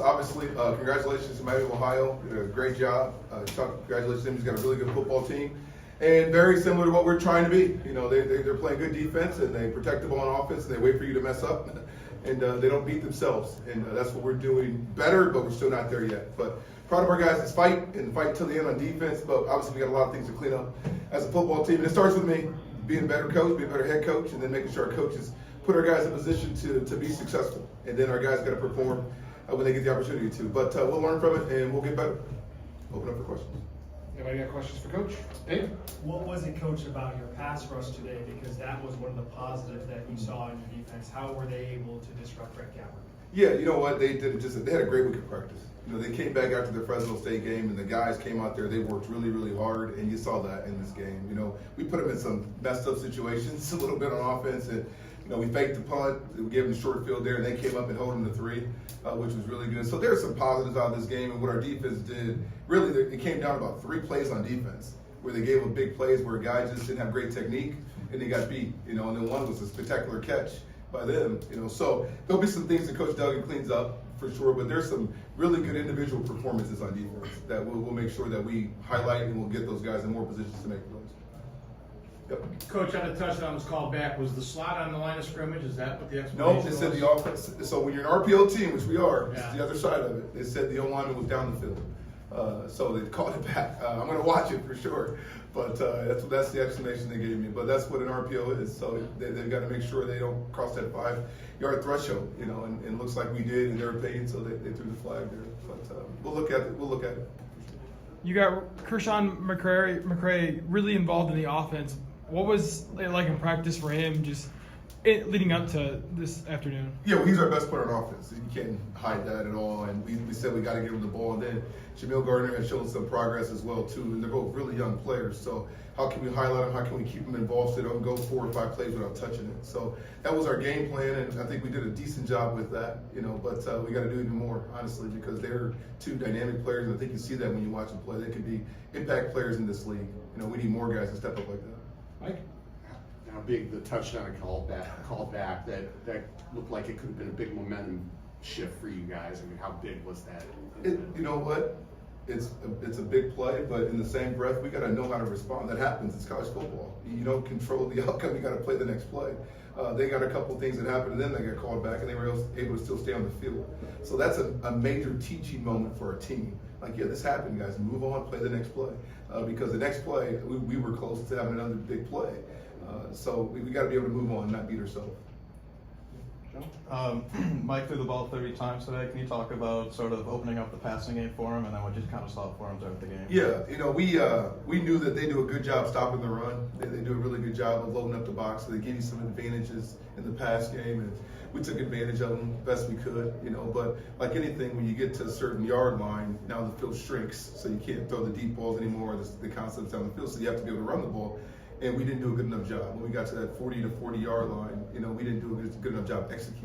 Obviously, congratulations to Miami of Ohio. You did a great job. Chuck, congratulations to him. He's got a really good football team. And very similar to what we're trying to be. You know, they're playing good defense, and they protect the ball on offense, and they wait for you to mess up, and they don't beat themselves. And that's what we're doing better, but we're still not there yet. But proud of our guys' fight till the end on defense, but obviously we got a lot of things to clean up as a football team. And it starts with me, being a better coach, being a better head coach, and then making sure our coaches put our guys in position to be successful. And then our guys got to perform when they get the opportunity to. But we'll learn from it, and we'll get better. Open up for questions. Anybody got questions for Coach? Dave? What was it, Coach, about your pass rush today? Because that was one of the positives that you saw in your defense. How were they able to disrupt Brett Gabbert? Yeah, you know what? They had a great week of practice. You know, they came back after the Fresno State game, and the guys came out there. They worked really, really hard, and you saw that in this game. You know, we put them in some messed up situations a little bit on offense, and you know, we faked the punt, we gave them the short field there, and they came up and held them to 3, which was really good. So there's some positives out of this game, and what our defense did, really, it came down to about 3 plays on defense, where they gave them big plays where guys just didn't have great technique, and they got beat. You know, and then one was a spectacular catch by them. You know, so there'll be some things that Coach Duggan cleans up for sure, but there's some really good individual performances on defense that we'll make sure that we highlight, and we'll get those guys in more positions to make plays. Yep. Coach, on the touchdown was called back. Was the slot on the line of scrimmage? Is that what the explanation was? No, they said the offense. So when you're an RPO team, which we are, yeah. It's the other side of it. They said the O-lineman was down the field. So they called it back. I'm going to watch it for sure. But that's the explanation they gave me. But that's what an RPO is. So they've got to make sure they don't cross that 5-yard threshold, you know, and it looks like we did in their opinion, so they threw the flag there. But we'll look at it. We'll look at it. You got Kershawn McCray really involved in the offense. What was it like in practice for him just leading up to this afternoon? Yeah, well, he's our best player on offense. You can't hide that at all. And we said we got to give him the ball. And then Jamil Gardner has shown some progress as well, too. And they're both really young players. So how can we highlight them? How can we keep them involved so they don't go 4 or 5 plays without touching it? So that was our game plan, and I think we did a decent job with that, you know. But we got to do even more, honestly, because they're 2 dynamic players. And I think you see that when you watch them play. They could be impact players in this league. You know, we need more guys to step up like that. Mike? How big the touchdown called back that looked like it could have been a big momentum shift for you guys. I mean, how big was that? You know what? It's a big play, but in the same breath, we got to know how to respond. That happens. It's college football. You don't control the outcome. You got to play the next play. They got a couple of things that happened, and then they got called back, and they were able to still stay on the field. So that's a major teaching moment for our team. Like, yeah, this happened, guys. Move on, play the next play. Because the next play, we were close to having another big play. So we got to be able to move on and not beat ourselves. Mike threw the ball 30 times today. Can you talk about sort of opening up the passing game for him and then what you kind of saw for him throughout the game? Yeah, you know, we knew that they do a good job stopping the run. They do a really good job of loading up the box, so they give you some advantages in the pass game, and we took advantage of them best we could, you know. But like anything, when you get to a certain yard line, now the field shrinks, so you can't throw the deep balls anymore. The concept's down the field, so you have to be able to run the ball. And we didn't do a good enough job. When we got to that 40 to 40 yard line, you know, we didn't do a good enough job executing.